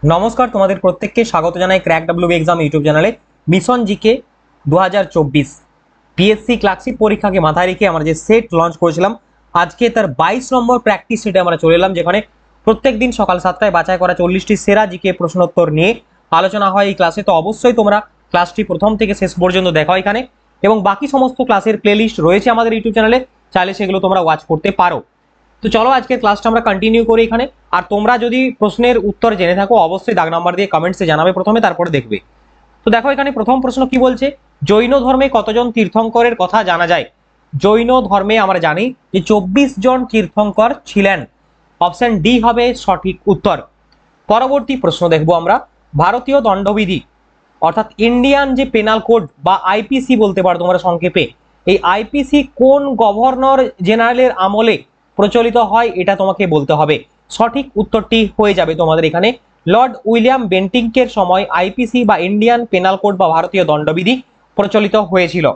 নমস্কার, তোমাদের প্রত্যেককে স্বাগত জানাই ক্র্যাক ডাব্লিউ এক্সাম ইউটিউব চ্যানেলে। মিশন জিকে 2024 পিএসসি ক্লার্কশিপ পরীক্ষাকে মাথায় রেখে আমরা যে সেট লঞ্চ করেছিলাম, আজকে তার 22 নম্বর প্র্যাকটিস সেটে আমরা চলে এলাম, যেখানে প্রত্যেকদিন সকাল 7টায় বাছাই করা 40টি সেরা জিকে প্রশ্নোত্তর নিয়ে আলোচনা হয় এই ক্লাসে। তো অবশ্যই তোমরা ক্লাসটি প্রথম থেকে শেষ পর্যন্ত দেখো এখানে, এবং বাকি সমস্ত ক্লাসের প্লেলিস্ট রয়েছে আমাদের ইউটিউব চ্যানেলে, চাইলে সেগুলো তোমরা ওয়াচ করতে পারো। তো চলো আজকে ক্লাসটা আমরা কন্টিনিউ করি এখানে। আর তোমরা যদি প্রশ্নের উত্তর জেনে থাকো অবশ্যই দাগ নাম্বার দিয়ে কমেন্টসে জানাবে প্রথমে, তারপরে দেখবে। তো দেখো এখানে প্রথম প্রশ্ন কি বলছে, জৈন ধর্মে কতজন তীর্থঙ্করের কথা জানা যায়? জৈন ধর্মে আমরা জানি যে 24 জন তীর্থঙ্কর ছিলেন। অপশন ডি হবে সঠিক উত্তর। পরবর্তী প্রশ্ন দেখবো আমরা, ভারতীয় দণ্ডবিধি অর্থাৎ ইন্ডিয়ান যে পেনাল কোড বা আইপিসি বলতে পারো তোমরা সংক্ষেপে, এই আইপিসি কোন গভর্নর জেনারেলের আমলে প্রচলিত হয় এটা তোমাকে বলতে হবে। সঠিক উত্তরটি হয়ে যাবে তোমাদের এখানে লর্ড উইলিয়াম বেন্টিংকের সময় আইপিসি বা ইন্ডিয়ান পেনাল কোড বা ভারতীয় দণ্ডবিধি প্রচলিত হয়েছিল।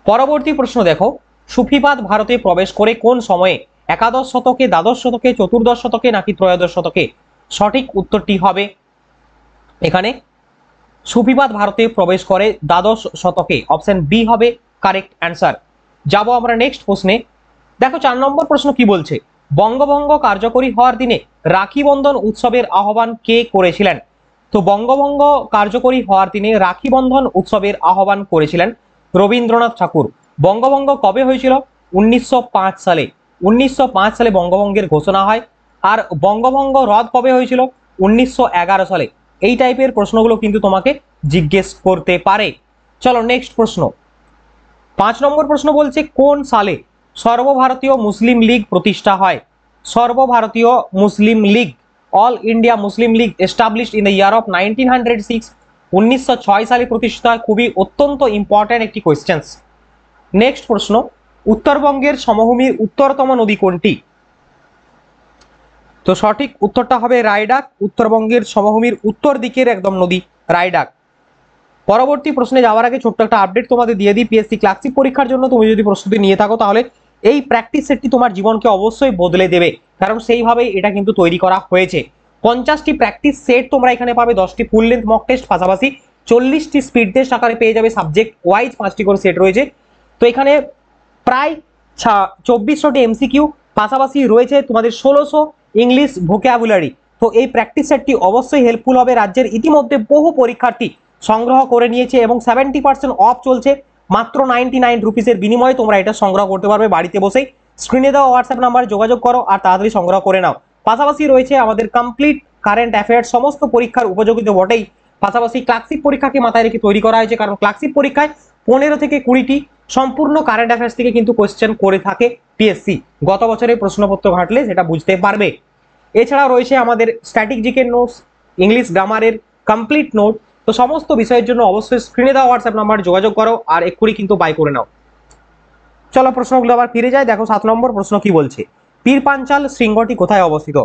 পরবর্তী প্রশ্ন দেখো, সুফিবাদ ভারতে প্রবেশ করে কোন সময়ে? একাদশ শতকে, দ্বাদশ শতকে, চতুর্দশ শতকে নাকি ত্রয়োদশ শতকে? সঠিক উত্তরটি হবে এখানে সুফিবাদ ভারতে প্রবেশ করে দ্বাদশ শতকে। অপশন বি হবে কারেক্ট অ্যান্সার। যাব আমরা নেক্সট প্রশ্নে। দেখো 4 নম্বর প্রশ্ন কি বলছে, বঙ্গভঙ্গ কার্যকরী হওয়ার দিনে রাখি বন্ধন উৎসবের আহ্বান কে করেছিলেন? তো বঙ্গভঙ্গ কার্যকরী হওয়ার দিনে রাখি বন্ধন উৎসবের আহ্বান করেছিলেন রবীন্দ্রনাথ ঠাকুর। বঙ্গভঙ্গ কবে হয়েছিল? 1905 সালে। 1905 সালে বঙ্গভঙ্গের ঘোষণা হয়। আর বঙ্গভঙ্গ রদ কবে হয়েছিল? 1911 সালে। এই টাইপের প্রশ্নগুলো কিন্তু তোমাকে জিজ্ঞেস করতে পারে। চলো নেক্সট প্রশ্ন। 5 নম্বর প্রশ্ন বলছে, কোন সালে সর্বভারতীয় মুসলিম লীগ প্রতিষ্ঠা হয়? সর্বভারতীয় Muslim league, all India Muslim league established in the year of 1906। 1906 সালে প্রতিষ্ঠিত হয়। খুবই অত্যন্ত ইম্পর্টেন্ট একটি কোয়েশ্চেন। নেক্সট প্রশ্ন, উত্তরবঙ্গের সমভূমির উত্তরতম নদী কোনটি? তো সঠিক উত্তরটা হবে রায়ডাক। উত্তরবঙ্গের সমভূমির উত্তর দিকের একদম নদী রায়ডাক। পরবর্তী প্রশ্নে যাওয়ার আগে ছোট্ট একটা আপডেট তোমাদের দিয়ে দিই, পিএসসি ক্লার্কশিপ পরীক্ষার জন্য তুমি যদি প্রস্তুতি নিয়ে থাকো তাহলে এই প্র্যাকটিস সেটটি তোমার জীবনকে অবশ্যই বদলে দেবে, কারণ সেইভাবেই এটা কিন্তু তৈরি করা হয়েছে। 50টি প্র্যাকটিস সেট তোমরা এখানে পাবে, 10টি ফুল লেন্থ মক টেস্ট, পাশাপাশি 40টি স্পিড টেস্ট আকারে পেয়ে যাবে। সাবজেক্ট ওয়াইজ 5টি করে সেট রয়েছে। তো এখানে প্রায় 2400টি এমসিকিউ, পাশাপাশি রয়েছে তোমাদের 1600 ইংলিশ ভোকাবুলারি। তো এই প্র্যাকটিস সেটটি অবশ্যই হেল্পফুল হবে। রাজ্যের ইতিমধ্যে বহু পরীক্ষার্থী সংগ্রহ করে নিয়েছে এবং 70% অফ চলছে। মাত্র 99 রুপিসের বিনিময়ে তোমরা এটা সংগ্রহ করতে পারবে বাড়িতে বসেই। স্ক্রিনে দেওয়া হোয়াটসঅ্যাপ নাম্বারে যোগাযোগ করো আর তাড়াতাড়ি সংগ্রহ করে নাও। পাশাপাশি রয়েছে আমাদের কমপ্লিট কারেন্ট অ্যাফেয়ার্স, সমস্ত পরীক্ষার উপযোগী তো বটেই, পাশাপাশি ক্লার্কশিপ পরীক্ষাকে মাথায় রেখে তৈরি করা হয়েছে, কারণ ক্লার্কশিপ পরীক্ষায় 15 থেকে 20টি সম্পূর্ণ কারেন্ট অ্যাফেয়ার্স থেকে কিন্তু কোয়েশ্চেন করে থাকে পিএসসি। গত বছরের প্রশ্নপত্র ঘাটলে সেটা বুঝতে পারবে। এছাড়া রয়েছে আমাদের স্ট্যাটিক জিকে নোটস, ইংলিশ গ্রামারের কমপ্লিট নোট। তো সমস্ত বিষয়ের জন্য অবশ্যই স্ক্রিনে দেওয়া হোয়াটসঅ্যাপ নাম্বারে যোগাযোগ করো আর এক্ষুনি কিন্তু বাই করে নাও। চলো প্রশ্নগুলো আবার ফিরে যায়। দেখো 7 নম্বর প্রশ্ন কি বলছে, পীর পাঞ্চাল শৃঙ্গটি কোথায় অবস্থিত?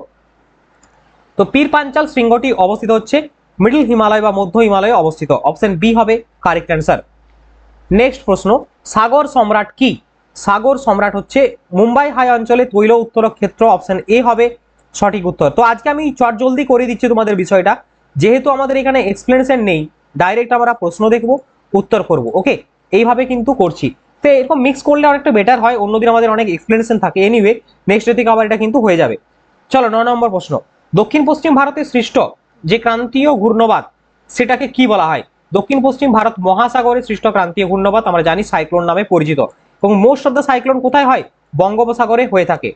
তো পীর পাঞ্চাল শৃঙ্গটি অবস্থিত হচ্ছে মিডল হিমালয় বা মধ্য হিমালয়ে অবস্থিত। অপশন বি হবে কারেক্ট অ্যান্সার। নেক্সট প্রশ্ন, সাগর সম্রাট কি? সাগর সম্রাট হচ্ছে মুম্বাই হাই অঞ্চলে তৈল উত্তোলক ক্ষেত্র। অপশন এ হবে সঠিক উত্তর। তো আজকে আমি চট জলদি করে দিচ্ছি তোমাদের বিষয়টা, যেহেতু আমাদের এখানে এক্সপ্লেনেশন নেই, ডাইরেক্ট আমরা প্রশ্ন দেখব, উত্তর করব। ওকে, এইভাবে কিন্তু করছি। তো এরকম মিক্স করলে অনেকটা বেটার হয়, অন্যদিন আমাদের অনেক এক্সপ্লেনেশন থাকে। এনিওয়ে নেক্সট থেকে আবার এটা কিন্তু হয়ে যাবে। চলো 9 নম্বর প্রশ্ন, দক্ষিণ পশ্চিম ভারতে সৃষ্ট যে ক্রান্তীয় ঘূর্ণবাদ সেটাকে কি বলা হয়? দক্ষিণ পশ্চিম ভারত মহাসাগরে সৃষ্ট ক্রান্তীয় ঘূর্ণবাদ আমরা জানি সাইক্লোন নামে পরিচিত, এবং মোস্ট অফ দ্য সাইক্লোন কোথায় হয়? বঙ্গোপসাগরে হয়ে থাকে।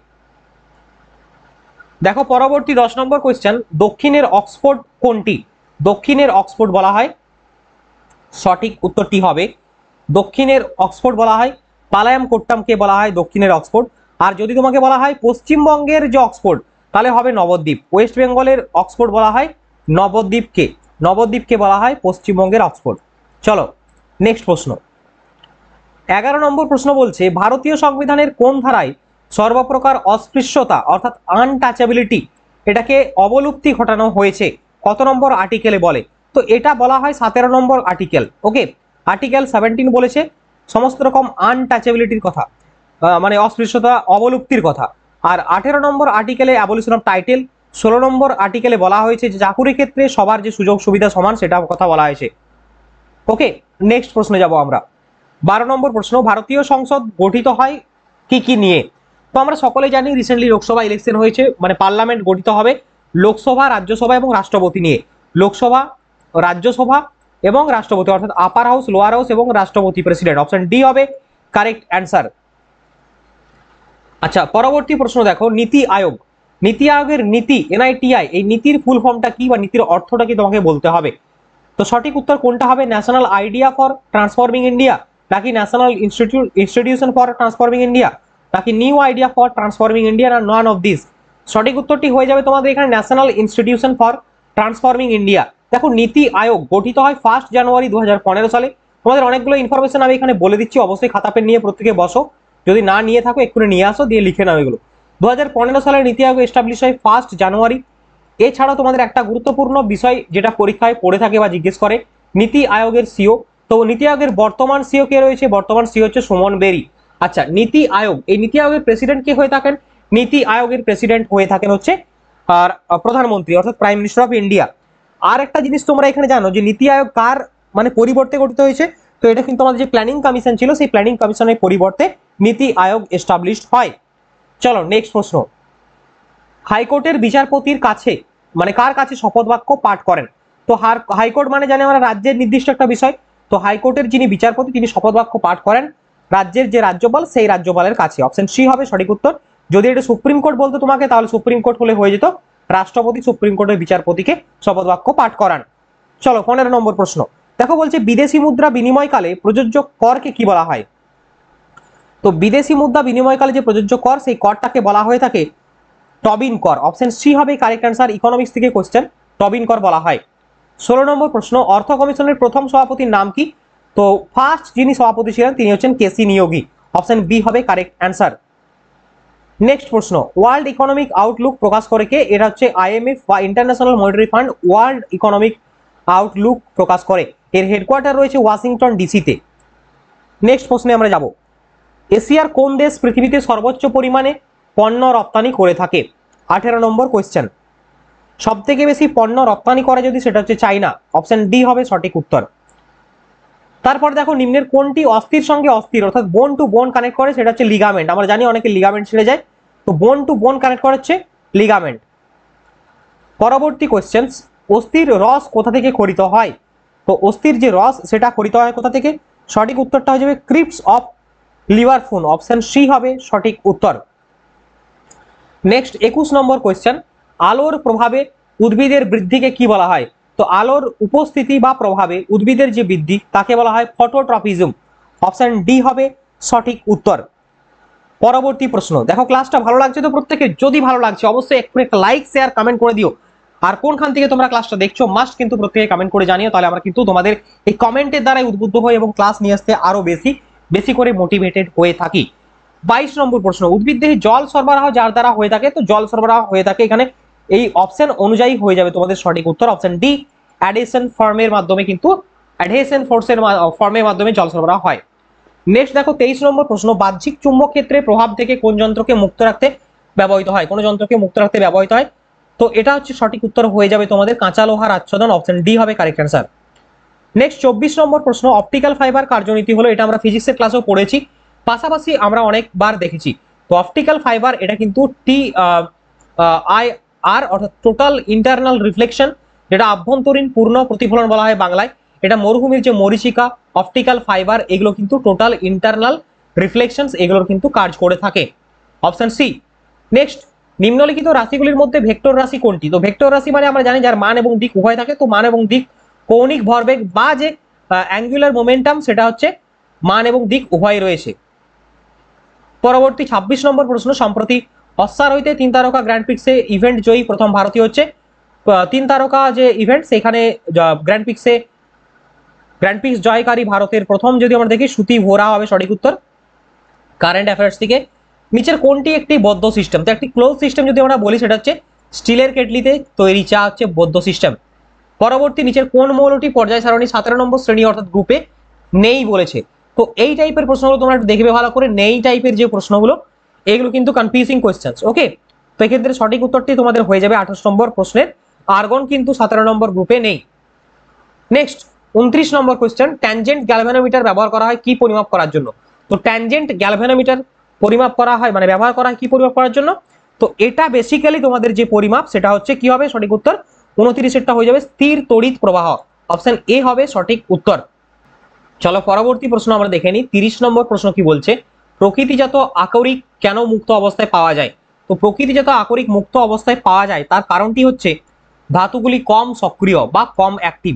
দেখো পরবর্তী 10 নম্বর কোয়েশ্চেন, দক্ষিণের অক্সফোর্ড কোনটি? দক্ষিণের অক্সফোর্ড বলা হয়, সঠিক উত্তরটি হবে দক্ষিণের অক্সফোর্ড বলা হয় পালায়াম কোট্টামকে বলা হয় দক্ষিণের অক্সফোর্ড। আর যদি তোমাকে বলা হয় পশ্চিমবঙ্গের যে অক্সফোর্ড তাহলে হবে নবদ্বীপ। ওয়েস্ট বেঙ্গলের অক্সফোর্ড বলা হয় নবদ্বীপকে, নবদ্বীপকে বলা হয় পশ্চিমবঙ্গের অক্সফোর্ড। চলো নেক্সট প্রশ্ন। 11 নম্বর প্রশ্ন বলছে, ভারতীয় সংবিধানের কোন ধারায় সর্বপ্রকার অস্পৃশ্যতা অর্থাৎ আনটাচেবিলিটি এটাকে অবলুপ্তি ঘটানো হয়েছে? কত নম্বর আর্টিকেলে বলে? তো এটা বলা হয় 17 নম্বর আর্টিকেল। ওকে, আর্টিকেল 17 বলেছে সমস্ত রকম আনটাচেবিলিটির কথা, মানে অস্পৃশ্যতা অবলুপ্তির কথা। আর 18 নম্বর আর্টিকেলে অ্যাবলিশন অফ টাইটেল, 16 নম্বর আর্টিকেলে বলা হয়েছে যে চাকুরি ক্ষেত্রে সবার যে সুযোগ সুবিধা সমান সেটা কথা বলা হয়েছে। ওকে, নেক্সট প্রশ্নে যাব আমরা। 12 নম্বর প্রশ্ন, ভারতীয় সংসদ গঠিত হয় কি কি নিয়ে? তো আমরা সকলে জানি রিসেন্টলি লোকসভা ইলেকশন হয়েছে, মানে পার্লামেন্ট গঠিত হবে লোকসভা, রাজ্যসভা এবং রাষ্ট্রপতি নিয়ে। লোকসভা, রাজ্যসভা এবং রাষ্ট্রপতি, অর্থাৎ আপার হাউস, লোয়ার হাউস এবং রাষ্ট্রপতি, প্রেসিডেন্ট। অপশন ডি হবে কারেক্ট অ্যান্সার। আচ্ছা, পরবর্তী প্রশ্ন দেখো, নীতি আয়োগ। নীতি আয়োগের নীতি, এনআইটিআই, এই নীতির ফুল ফর্মটা কি বা নীতির অর্থটা কি তোমাকে বলতে হবে। তো সঠিক উত্তর কোনটা হবে? National idea for transforming India, নাকি national institution for transforming India, নাকি new idea for transforming India, না নন অফ দিস? সঠিক উত্তরটি হয়ে যাবে তোমাদের এখানে national institution for transforming India. দেখো, নীতি আয়োগ গঠিত হয় 1 জানুয়ারি 2015 সালে। তোমাদের অনেকগুলো ইনফরমেশন আমি এখানে বলে দিচ্ছি, অবশ্যই খাতা পেন নিয়ে প্রত্যেকে বসো, যদি না নিয়ে থাকো এক্ষুনি নিয়ে আসো, দিয়ে লিখে নাও এগুলো। 2015 সালে নীতি আয়োগ এস্টাবলিশ হয় 1 জানুয়ারি। এছাড়াও তোমাদের একটা গুরুত্বপূর্ণ বিষয় যেটা পরীক্ষায় পড়ে থাকে বা জিজ্ঞেস করে, নীতি আয়োগের সিও। তো নীতি আয়োগের বর্তমান সিও কে রয়েছে? বর্তমান সিও হচ্ছে সুমন বেরি। আচ্ছা, নীতি আয়োগ, এই নীতি আয়োগের প্রেসিডেন্ট কে হয়ে থাকেন? নীতি আয়োগের প্রেসিডেন্ট হয়ে থাকেন হচ্ছে আর প্রধানমন্ত্রী, অর্থাৎ প্রাইম মিনিস্টার অফ ইন্ডিয়া। আর একটা জিনিস তোমরা এখানে জানো যে নীতি আয়োগ কার মানে পরিবর্তে গঠিত হয়েছে? তো এটা কিন্তু আমাদের যে প্ল্যানিং কমিশন ছিল, সেই প্ল্যানিং কমিশনের পরিবর্তে নীতি আয়োগ এস্টাবলিশড হয়। চলো নেক্সট প্রশ্ন, হাইকোর্টের বিচারপতির কাছে মানে কার কাছে শপথ বাক্য পাঠ করেন? তো হাইকোর্ট মানে জানি আমরা রাজ্যের নির্দিষ্ট একটা বিষয়। তো হাইকোর্টের যিনি বিচারপতি তিনি শপথ বাক্য পাঠ করেন রাজ্যের যে রাজ্যপাল, সেই রাজ্যপালের কাছে। অপশন সি হবে সঠিক উত্তর। যদি এটা সুপ্রিম কোর্ট বলতো তোমাকে, তাহলে সুপ্রিম কোর্ট হলে হয়ে যেত রাষ্ট্রপতি সুপ্রিম কোর্টের বিচারপতিকে শপথ বাক্য পাঠ করান। চলো 15 নম্বর প্রশ্ন দেখো, বলছে বিদেশি মুদ্রা বিনিময়কালে প্রযোজ্য করকে কি বলা হয়? তো বিদেশি মুদ্রা বিনিময়কালে যে প্রযোজ্য কর, সেই করটাকে বলা হয়ে থাকে টবিন কর। অপশন সি হবে কারেক্ট অ্যান্সার, ইকোনমিক্স থেকে কোশ্চেন, টবিন কর বলা হয়। 16 নম্বর প্রশ্ন, অর্থ কমিশনের প্রথম সভাপতির নাম কি? তো ফার্স্ট যিনি সভাপতি ছিলেন তিনি হচ্ছেন কেসি নিয়োগী। অপশন বি হবে কারেক্ট অ্যান্সার। নেক্সট প্রশ্ন, ওয়ার্ল্ড ইকোনমিক আউটলুক প্রকাশ করে কে? এটা হচ্ছে আইএমএফ বা international monetary fund world economic outlook প্রকাশ করে। এর হেডকোয়ার্টার রয়েছে ওয়াশিংটন ডিসিতে। নেক্সট প্রশ্নে আমরা যাব, এশিয়ার কোন দেশ পৃথিবীতে সর্বোচ্চ পরিমাণে পণ্য রপ্তানি করে থাকে? 18 নম্বর কোয়েশ্চেন। সব থেকে বেশি পণ্য রপ্তানি করে যদি, সেটা হচ্ছে চায়না। অপশন ডি হবে সঠিক উত্তর। তারপর দেখো, নিম্নের কোনটি অস্থির সঙ্গে অস্থির অর্থাৎ বোন টু বোন কানেক্ট করে? সেটা হচ্ছে লিগামেন্ট। আমরা জানি অনেকে লিগামেন্ট ছেড়ে যায়, তো বোন টু বোন কানেক্ট করে হচ্ছে লিগামেন্ট। পরবর্তী কোয়েশ্চেন, অস্থির রস কোথা থেকে খরিত হয়? তো অস্থির যে রস সেটা খরিত হয় কোথা থেকে? সঠিক উত্তরটা হয়ে যাবে ক্রিপস অফ লিভারফুন। অপশন সি হবে সঠিক উত্তর। নেক্সট 21 নম্বর কোয়েশ্চেন, আলোর প্রভাবে উদ্ভিদের বৃদ্ধিকে কি বলা হয়? তো আলোর উপস্থিতি বা প্রভাবে উদ্ভিদের যে বৃদ্ধি তাকে বলা হয় ফটোট্রপিজম। অপশন ডি হবে সঠিক উত্তর। পরবর্তী প্রশ্ন দেখো, ক্লাসটা ভালো লাগছে তো প্রত্যেকে? যদি ভালো লাগছে অবশ্যই একটা লাইক শেয়ার কমেন্ট করে দিও। আর কোনখান থেকে তোমরা ক্লাসটা দেখছো মাস্ট কিন্তু প্রত্যেকে কমেন্ট করে জানিও, তাহলে আমরা কিন্তু তোমাদের এই কমেন্টের দ্বারাই উদ্বুদ্ধ হই এবং ক্লাস নিয়ে আসতে আরো বেশি করে মোটিভেটেড হয়ে থাকি। 22 নম্বর প্রশ্ন, উদ্ভিদদেহে জল সরবরাহ যার দ্বারা হয়ে থাকে? তো জল সরবরাহ হয়ে থাকে এখানে এই অপশন অনুযায়ী হয়ে যাবে তোমাদের সঠিক উত্তর। অপশন ডি, অ্যাডহেশন ফর্মের মাধ্যমে, কিন্তু অ্যাডহেশন ফোর্সের ফর্মের মাধ্যমে জল সরবরাহ হয়। নেক্সট দেখো 23 নম্বর প্রশ্ন, বাহ্যিক চুম্বক ক্ষেত্রের প্রভাব থেকে কোন যন্ত্রকে মুক্ত রাখতে ব্যবহৃত হয়? কোন যন্ত্রকে মুক্ত রাখতে ব্যবহৃত হয়? তো এটা হচ্ছে সঠিক উত্তর হয়ে যাবে তোমাদের কাঁচা লোহার আচ্ছাদন। অপশন ডি হবে কারেক্ট অ্যান্সার। নেক্সট 24 নম্বর প্রশ্ন, অপটিক্যাল ফাইবার কার্যনীতি হলো, এটা আমরা ফিজিক্সের ক্লাসেও পড়েছি, পাশাপাশি আমরা অনেকবার দেখেছি। তো অপটিক্যাল ফাইবার এটা কিন্তু আই আর অর্থাৎ টোটাল ইন্টারনাল রিফ্লেকশন, যেটা আভ্যন্তরীণ পূর্ণ প্রতিফলন বলা হয় বাংলায়। এটা মরুভূমির যে মরীচিকা, অপটিক্যাল ফাইবার, এগুলো কিন্তু টোটাল ইন্টারনাল রিফ্লেকশনস এগুলোর কিন্তু কাজ করে থাকে। Option C. নেক্সট, নিম্নলিখিত রাশিগুলির মধ্যে ভেক্টর রাশি কোনটি? তো ভেক্টর রাশি মানে আমরা জানি যার মান এবং দিক উভয় থাকে। তো মান এবং দিক, কৌণিক ভরবেগ বা যে অ্যাঙ্গুলার মোমেন্টাম, সেটা হচ্ছে মান এবং দিক উভয় রয়েছে। পরবর্তী 26 নম্বর প্রশ্ন, সম্প্রতি অশ্বার হইতে 3 তারকা গ্র্যান্ড পিক্সে ইভেন্ট জয়ী প্রথম ভারতীয় হচ্ছে? 3 তারকা যে ইভেন্ট, সেখানে গ্র্যান্ড পিক্স জয়কারী ভারতের প্রথম যদি আমরা দেখি শ্রুতি ভোরা হবে সঠিক উত্তর। কারেন্ট অ্যাফেয়ার্স থেকে, নিচের কোনটি একটি বদ্ধ সিস্টেম? তো একটি ক্লোজ সিস্টেম যদি আমরা বলি সেটা হচ্ছে স্টিলের কেটলিতে তৈরি চা হচ্ছে বদ্ধ সিস্টেম। পরবর্তী, নিচের কোন মৌলটি পর্যায় সারণী 17 নম্বর শ্রেণী অর্থাৎ গ্রুপে নেই বলেছে? তো এই টাইপের প্রশ্নগুলো তোমরা একটু দেখবে ভালো করে, নেই টাইপের যে প্রশ্নগুলো এগুলো কিন্তু কনফিউজিং কোয়েশ্চেন্স। ওকে, তো এক্ষেত্রে সঠিক উত্তরটি তোমাদের হয়ে যাবে 28 নম্বর প্রশ্নের। আর্গন কিন্তু 17 নম্বর গ্রুপে নেই। নেক্সট 29 নম্বর কোয়েশ্চেন, ট্যানজেন্ট গ্যালভানোমিটার ব্যবহার করা হয় কি পরিমাপ করার জন্য? তো ট্যানজেন্ট গ্যালভানোমিটার পরিমাপ করা হয় মানে ব্যবহার করা হয় কি পরিমাপ করার জন্য? তো এটা বেসিক্যালি তোমাদের যে পরিমাপ সেটা হচ্ছে কি হবে সঠিক উত্তর 29 হয়ে যাবে স্থির তড়িৎ প্রবাহ। অপশন এ হবে সঠিক উত্তর। চলো পরবর্তী প্রশ্ন আমরা দেখে নিই। 30 নম্বর প্রশ্ন কি বলছে, প্রকৃতিজাত আকরিক কেন মুক্ত অবস্থায় পাওয়া যায়? তো প্রকৃতিজাত আকরিক মুক্ত অবস্থায় পাওয়া যায় তার কারণটি হচ্ছে ধাতুগুলি কম সক্রিয় বা কম অ্যাক্টিভ।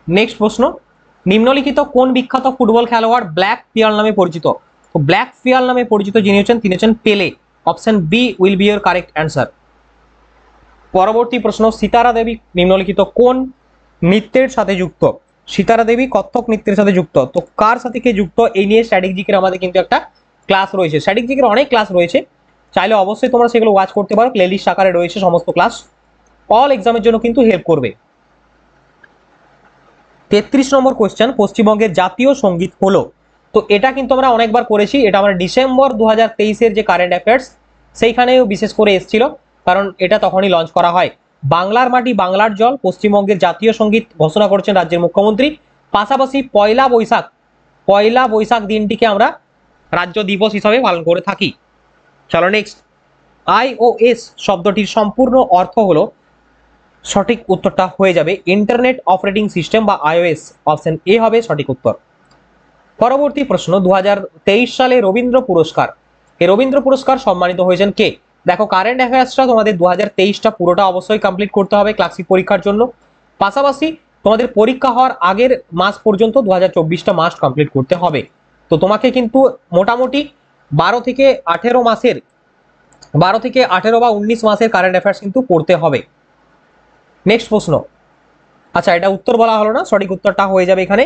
নেক্সট প্রশ্ন, নিম্নলিখিত কোন বিখ্যাত ফুটবল খেলোয়াড় ব্ল্যাক পিয়াল নামে পরিচিত? তো ব্ল্যাক পিয়াল নামে পরিচিত যিনি হচ্ছেন তিনি হচ্ছেন Pele. Option B will be your correct answer. পরবর্তী প্রশ্ন, সিতারা দেবী নিম্নলিখিত কোন নৃত্যের সাথে যুক্ত? সিতারা দেবী কত্থক নৃত্যের সাথে যুক্ত। তো কার সাথে কে যুক্ত এই নিয়ে স্ট্র্যাটেজিকের আমাদের কিন্তু একটা ক্লাস রয়েছে, স্ট্র্যাটেজিকের অনেক ক্লাস রয়েছে, চাইলে অবশ্যই তোমরা সেগুলো ওয়াচ করতে পারো, প্লেলিস্ট আকারে রয়েছে সমস্ত ক্লাস, অল এক্সামের জন্য কিন্তু হেল্প করবে। 33 নম্বর কোয়েশ্চেন, পশ্চিমবঙ্গের জাতীয় সঙ্গীত হলো? তো এটা কিন্তু আমরা অনেকবার করেছি, এটা আমরা ডিসেম্বর 2023-এর যে কারেন্ট অ্যাফেয়ার্স সেইখানেও বিশেষ করে এসেছিল, কারণ এটা তখনই লঞ্চ করা হয়। বাংলার মাটি বাংলার জল পশ্চিমবঙ্গের জাতীয় সঙ্গীত ঘোষণা করেছেন রাজ্যের মুখ্যমন্ত্রী। পাশাপাশি পয়লা বৈশাখ দিনটিকে আমরা রাজ্য দিবস হিসাবে পালন করে থাকি। চলো নেক্সট, iOS শব্দটির সম্পূর্ণ অর্থ হলো? সঠিক উত্তরটা হয়ে যাবে ইন্টারনেট অপারেটিং সিস্টেম বা iOS। অপশন এ হবে সঠিক উত্তর। পরবর্তী প্রশ্ন, 2023 সালে রবীন্দ্র পুরস্কার, এই রবীন্দ্র পুরস্কার সম্মানিত হয়েছেন কে? দেখো কারেন্ট অ্যাফেয়ার্সটা তোমাদের 2023টা পুরোটা অবশ্যই কমপ্লিট করতে হবে ক্লাসিক পরীক্ষার জন্য, পাশাপাশি তোমাদের পরীক্ষা হওয়ার আগের মাস পর্যন্ত 2024টা মাস্ট কমপ্লিট করতে হবে। তো তোমাকে কিন্তু মোটামুটি 12 থেকে 18 বা 19 মাসের কারেন্ট অ্যাফেয়ার্স কিন্তু পড়তে হবে। নেক্সট প্রশ্ন, আচ্ছা এটা উত্তর বলা হলো না, সঠিক উত্তরটা হয়ে যাবে এখানে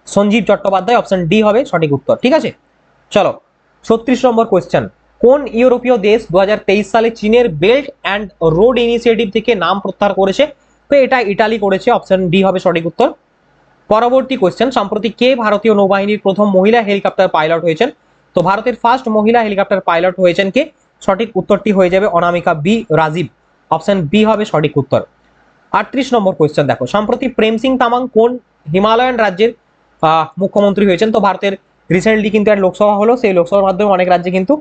সঞ্জীব চট্টোপাধ্যায়। অপশন ডি হবে সঠিক উত্তর, ঠিক আছে। চলো 36 নম্বর কোয়েশ্চেন, কোন ইউরোপীয় দেশ 2023 সালে চীনের বেল্ট অ্যান্ড রোড ইনিশিয়েটিভ থেকে নাম প্রত্যাহার করেছে? তো এটা ইটালি করেছে। অপশন ডি হবে সঠিক উত্তর। পরবর্তী কোয়েশ্চেন, সম্প্রতি কে ভারতীয় নৌবাহিনীর প্রথম মহিলা হেলিকপ্টার পাইলট হয়েছেন? তো ভারতের ফার্স্ট মহিলা হেলিকপ্টার পাইলট হয়েছেন কে? সঠিক উত্তরটি হয়ে যাবে অনামিকা বি রাজীব। অপশন বি হবে সঠিক উত্তর। 38 নম্বর কোয়েশ্চেন দেখো, সম্প্রতি প্রেম সিং তামাং কোন হিমালয়ান রাজ্যের মুখ্যমন্ত্রী হয়েছেন? তো ভারতের রিসেন্টলি কিন্তু একটা লোকসভা হলো, সেই লোকসভার মাধ্যমে অনেক রাজ্যে কিন্তু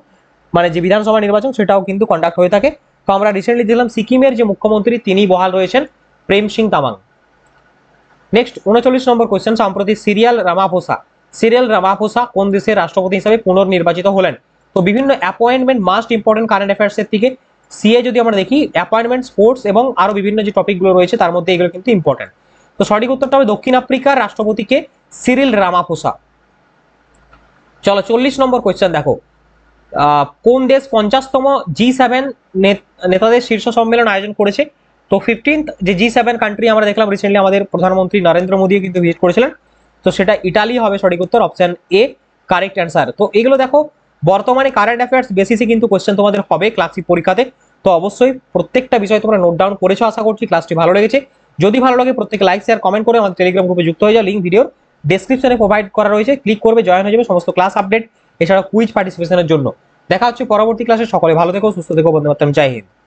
মানে যে বিধানসভা নির্বাচন সেটাও কিন্তু কন্ডাক্ট হয়ে থাকে। তো আমরা রিসেন্টলি দেখলাম সিকিমের যে মুখ্যমন্ত্রী তিনি বহাল রয়েছেন প্রেম সিং তামাং। নেক্সট 39 নম্বর কোয়েশ্চেন, সম্প্রতি সিরিয়াল রামাফোসা কোন দেশের রাষ্ট্রপতি হিসেবে পুনর্নির্বাচিত হলেন? তো বিভিন্ন অ্যাপয়েন্টমেন্ট মাস্ট ইম্পর্টেন্ট কারেন্ট অ্যাফেয়ার্সের থেকে সিএ যদি আমরা দেখি অ্যাপয়েন্টমেন্ট, স্পোর্টস এবং আরো বিভিন্ন যে টপিকগুলো রয়েছে তার মধ্যে এগুলো কিন্তু ইম্পর্টেন্ট। তো সঠিক উত্তরটা হবে দক্ষিণ আফ্রিকার রাষ্ট্রপতিকে সিরিল রামাফোসা। চলো 40 নম্বর কোয়েশ্চেন দেখো, কোন দেশ 50তম G7 নেতাদের শীর্ষ সম্মেলন আয়োজন করেছে? তো 15th যে G7 কান্ট্রি আমরা দেখলাম রিসেন্টলি আমাদের প্রধানমন্ত্রী নরেন্দ্র মোদী কিন্তু ভিজিট করেছিলেন, তো সেটা ইটালি হবে সঠিক উত্তর। Option A correct answer. তো এগুলো দেখো বর্তমানে কারেন্ট অ্যাফেয়ার্স বেসিসে কিন্তু কোয়েশ্চেন তোমাদের হবে ক্লাসিক পরীক্ষাতে। তো অবশ্যই প্রত্যেকটা বিষয় তোমরা নোট ডাউন করেছো, আশা করছি ক্লাসটি ভালো লেগেছে। যদি ভালো লাগে প্রত্যেকে লাইক শেয়ার কমেন্ট করে আমাদের টেলিগ্রাম গ্রুপে যুক্ত হয়ে যাও, লিঙ্ক ভিডিওর ডেসক্রিপশনে প্রোভাইড করা রয়েছে, ক্লিক করবে জয়েন হয়ে যাবে সমস্ত ক্লাস আপডেট এছাড়া কুইজ পার্টিসিপেশনের জন্য। দেখা হচ্ছে পরবর্তী ক্লাসে, সকলে ভালো থেকো সুস্থ থেকো, বন্দে মাতরম, জয় হিন্দ।